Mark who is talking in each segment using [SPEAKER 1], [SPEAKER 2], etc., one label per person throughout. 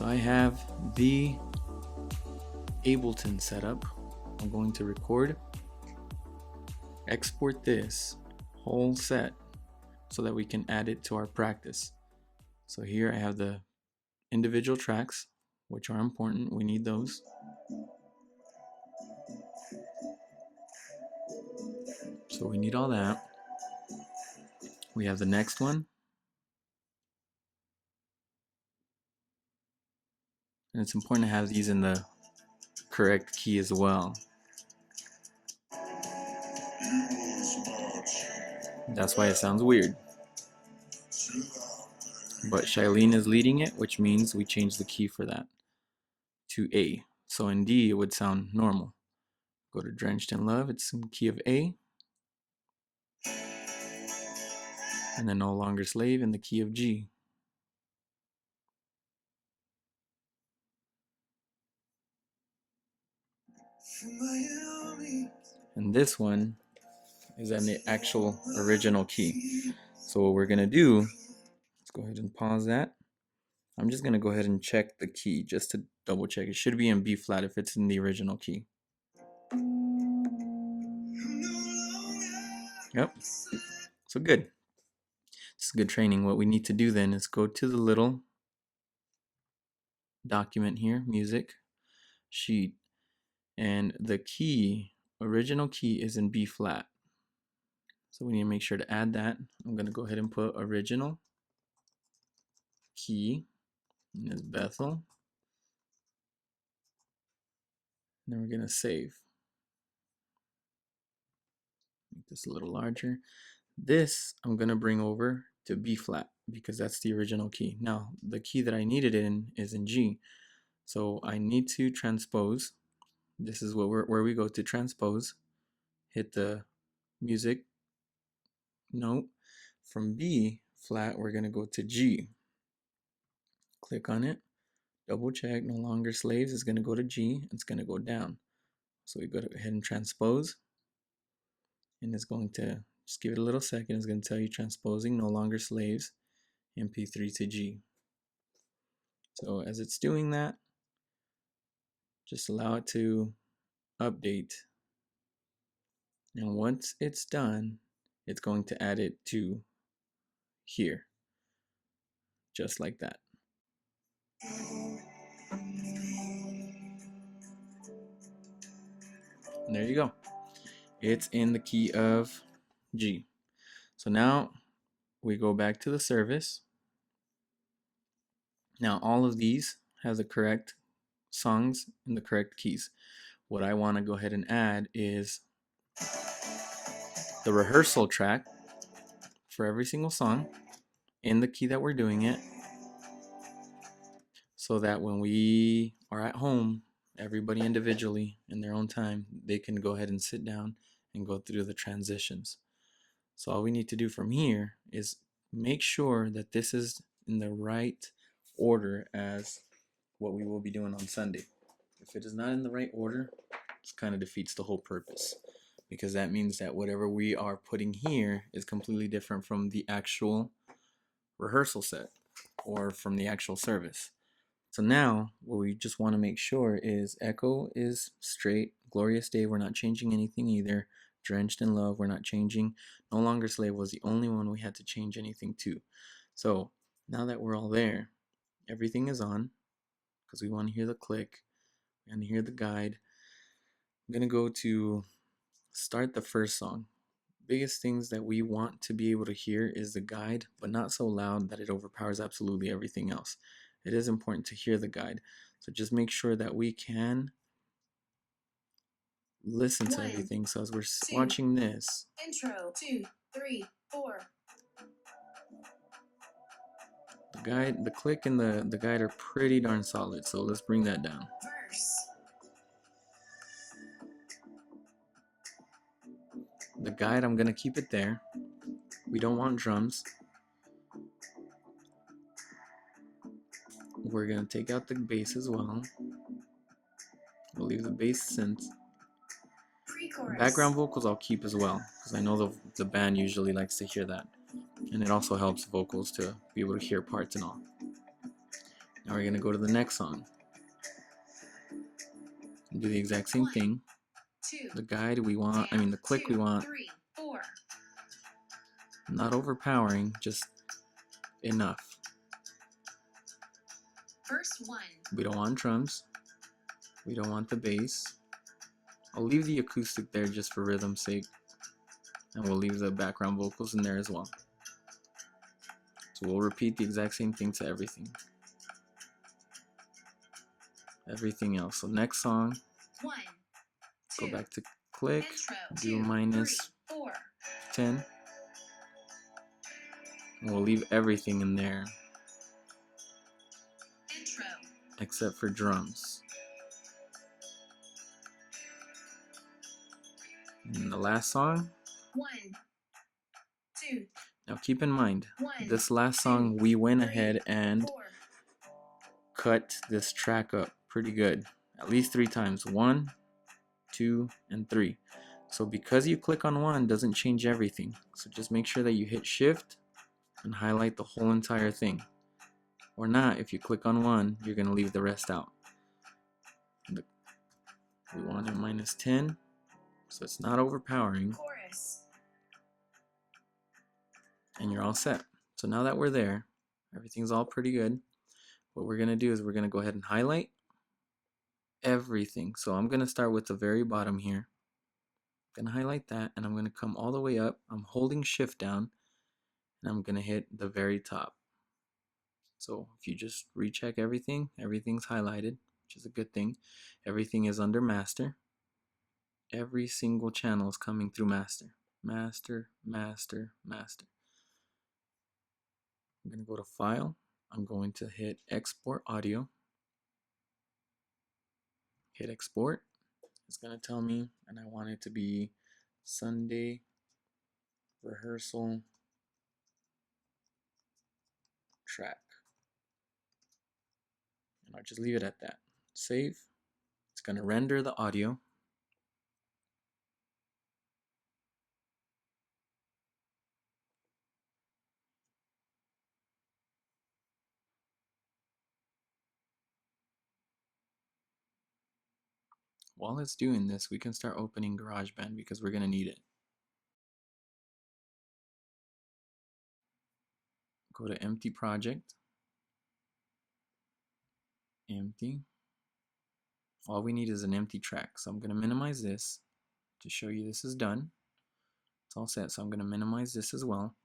[SPEAKER 1] I have the ABLETON set up. I'm going to record, export this whole set so that we can add it to our practice. So here I have the individual tracks, which are important. We need those. So we need all that. We have the next one. And it's important to have these in the correct key as well. That's why it sounds weird. But Shailene is leading it, which means we change the key for that to A. So in D it would sound normal. Go to Drenched in Love, it's in key of A. And then No Longer Slave in the key of G. And this one is in the actual original key. So what we're gonna do, let's go ahead and pause that. I'm just gonna go ahead and check the key just to double check. It should be in B flat if it's in the original key. Yep, so good. It's good training. What we need to do then is go to the little document here, music, sheet, and the key, original key is in B flat. So we need to make sure to add that. I'm gonna go ahead and put original key, and it's Bethel. And then we're gonna save. Make this a little larger. This I'm gonna bring over to B flat because that's the original key. Now the key that I need it in is in G. So I need to transpose. This is where we go to transpose. Hit the music note. From B flat, we're gonna go to G. Click on it, double check, No Longer Slaves is gonna go to G, it's gonna go down. So we go ahead and transpose, and it's going to, just give it a little second, it's gonna tell you transposing No Longer Slaves, MP3 to G. So as it's doing that, just allow it to update. And once it's done, it's going to add it to here, just like that. And there you go. It's in the key of G. So now we go back to the service. Now all of these have the correct songs in the correct keys. What I want to go ahead and add is the rehearsal track for every single song in the key that we're doing it, so that when we are at home, everybody individually in their own time, they can go ahead and sit down and go through the transitions. So all we need to do from here is make sure that this is in the right order as what we will be doing on Sunday. If it is not in the right order, it kind of defeats the whole purpose, because that means that whatever we are putting here is completely different from the actual rehearsal set or from the actual service. So now what we just want to make sure is Echo is straight, Glorious Day, we're not changing anything either, Drenched in Love, we're not changing, No Longer Slave was the only one we had to change anything to. So now that we're all there, everything is on, because we want to hear the click and hear the guide. I'm going to go to start the first song. Biggest things that we want to be able to hear is the guide, but not so loud that it overpowers absolutely everything else. It is important to hear the guide. So just make sure that we can listen to everything. So as we're watching this,
[SPEAKER 2] intro, 2, 3, 4.
[SPEAKER 1] The guide, the click and the guide are pretty darn solid. So let's bring that down.
[SPEAKER 2] Verse.
[SPEAKER 1] The guide, I'm gonna keep it there. We don't want drums. We're gonna take out the bass as well. We'll leave the bass synth. Background vocals I'll keep as well, because I know the band usually likes to hear that. And it also helps vocals to be able to hear parts and all. Now we're gonna go to the next song and do the exact same thing. The guide we want, the click we want,
[SPEAKER 2] 3, 4.
[SPEAKER 1] not overpowering, just enough.
[SPEAKER 2] Verse 1.
[SPEAKER 1] We don't want drums. We don't want the bass. I'll leave the acoustic there just for rhythm's sake. And we'll leave the background vocals in there as well. So we'll repeat the exact same thing to everything. Everything else. So next song,
[SPEAKER 2] 1, 2.
[SPEAKER 1] go back to click,
[SPEAKER 2] Intro,
[SPEAKER 1] do
[SPEAKER 2] 2,
[SPEAKER 1] minus
[SPEAKER 2] 3, 4.
[SPEAKER 1] 10. And we'll leave everything in there
[SPEAKER 2] Intro.
[SPEAKER 1] except for drums. And the last song,
[SPEAKER 2] 1, 2.
[SPEAKER 1] now keep in mind,
[SPEAKER 2] 1,
[SPEAKER 1] this last song we went
[SPEAKER 2] 3,
[SPEAKER 1] ahead and
[SPEAKER 2] 4.
[SPEAKER 1] cut this track up pretty good, at least 3 times. 1, 2, and 3. So because you click on one doesn't change everything. So just make sure that you hit shift and highlight the whole entire thing. Or not, if you click on one, you're gonna leave the rest out. We want a minus 10, so it's not overpowering.
[SPEAKER 2] Chorus.
[SPEAKER 1] And you're all set. So now that we're there, everything's all pretty good. What we're gonna do is we're gonna go ahead and highlight everything. So I'm gonna start with the very bottom here. I'm gonna highlight that, and I'm gonna come all the way up. I'm holding shift down, and I'm gonna hit the very top. So if you just recheck everything, everything's highlighted, which is a good thing. Everything is under master. Every single channel is coming through master. Master, master, master. I'm gonna go to file. I'm going to hit export audio. Hit export. It's gonna tell me, and I want it to be Sunday rehearsal track. And I'll just leave it at that. Save. It's gonna render the audio. While it's doing this, we can start opening GarageBand because we're gonna need it. Go to empty project. Empty. All we need is an empty track. So I'm gonna minimize this to show you this is done. It's all set, so I'm gonna minimize this as well.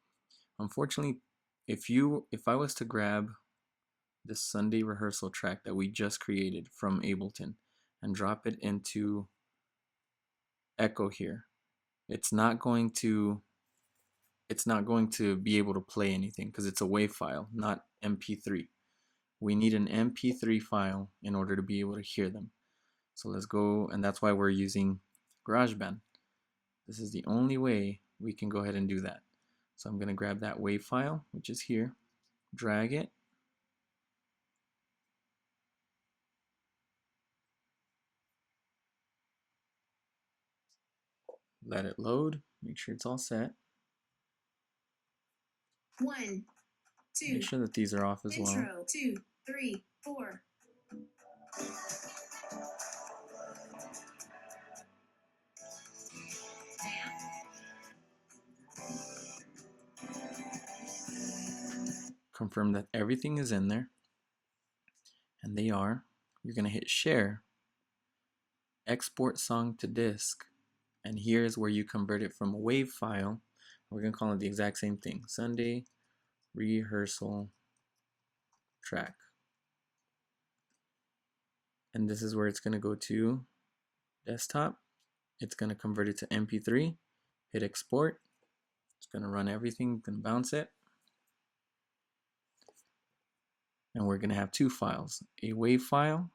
[SPEAKER 1] Unfortunately, if I was to grab this Sunday rehearsal track that we just created from Ableton and drop it into Echo here, it's not going to be able to play anything because it's a WAV file, not MP3. We need an MP3 file in order to be able to hear them. So let's go, and that's why we're using GarageBand. This is the only way we can go ahead and do that. So I'm going to grab that WAV file, which is here, drag it, let it load, make sure it's all set.
[SPEAKER 2] 1, 2.
[SPEAKER 1] Make sure that these are off as well.
[SPEAKER 2] Intro, 2, 3, 4.
[SPEAKER 1] Confirm that everything is in there, and they are. You're going to hit share, export song to disk, and here's where you convert it from a WAV file. We're going to call it the exact same thing, Sunday rehearsal track. And this is where it's going to go to desktop. It's going to convert it to MP3, hit export. It's going to run everything, going to bounce it. And we're going to have 2 files, a WAV file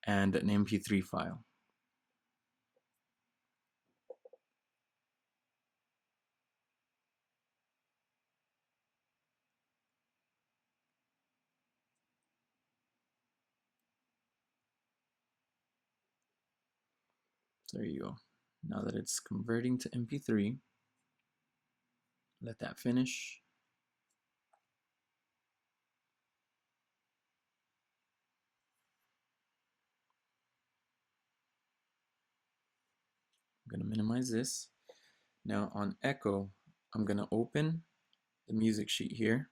[SPEAKER 1] and an MP3 file. So there you go. Now that it's converting to MP3, let that finish. going to minimize this. Now on echo, I'm going to open the music sheet here.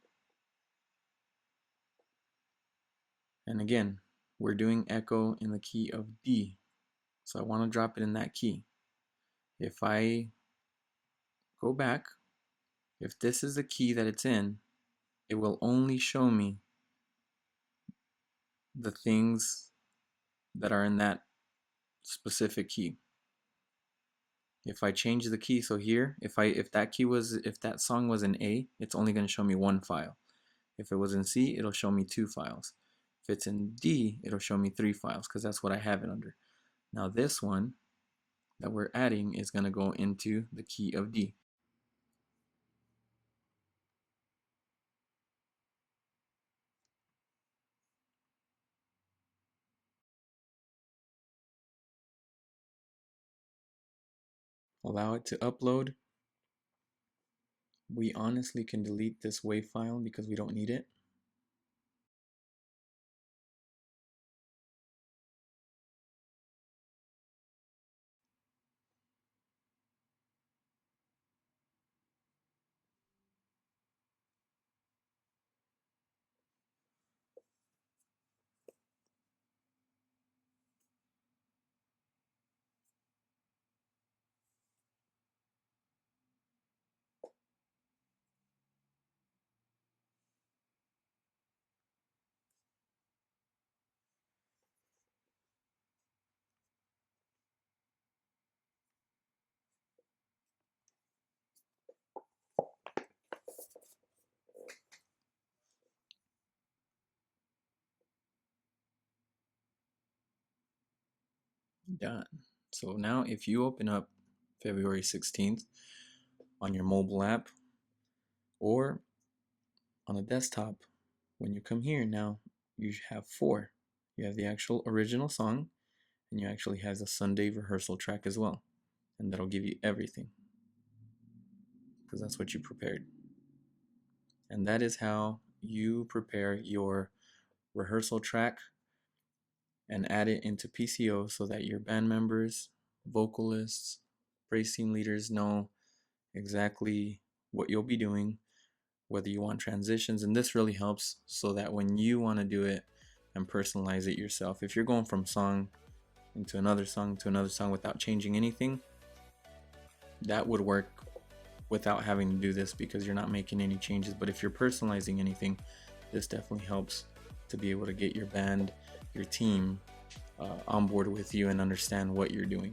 [SPEAKER 1] And again, we're doing echo in the key of D. So I want to drop it in that key. If I go back, if this is the key that it's in, it will only show me the things that are in that specific key. If I change the key, so here, if that song was in A, it's only going to show me one file. If it was in C, it'll show me 2 files. If it's in D, it'll show me 3 files because that's what I have it under. Now this one that we're adding is going to go into the key of D. Allow it to upload. We honestly can delete this WAV file because we don't need it. Done. So now if you open up February 16th on your mobile app or on a desktop, when you come here now, you have 4. You have the actual original song, and you actually have the Sunday rehearsal track as well. And that'll give you everything because that's what you prepared. And that is how you prepare your rehearsal track and add it into PCO so that your band members, vocalists, praise team leaders know exactly what you'll be doing, whether you want transitions. And this really helps so that when you want to do it and personalize it yourself, if you're going from song into another song to another song without changing anything, that would work without having to do this because you're not making any changes. But if you're personalizing anything, this definitely helps to be able to get your band, your team on board with you and understand what you're doing.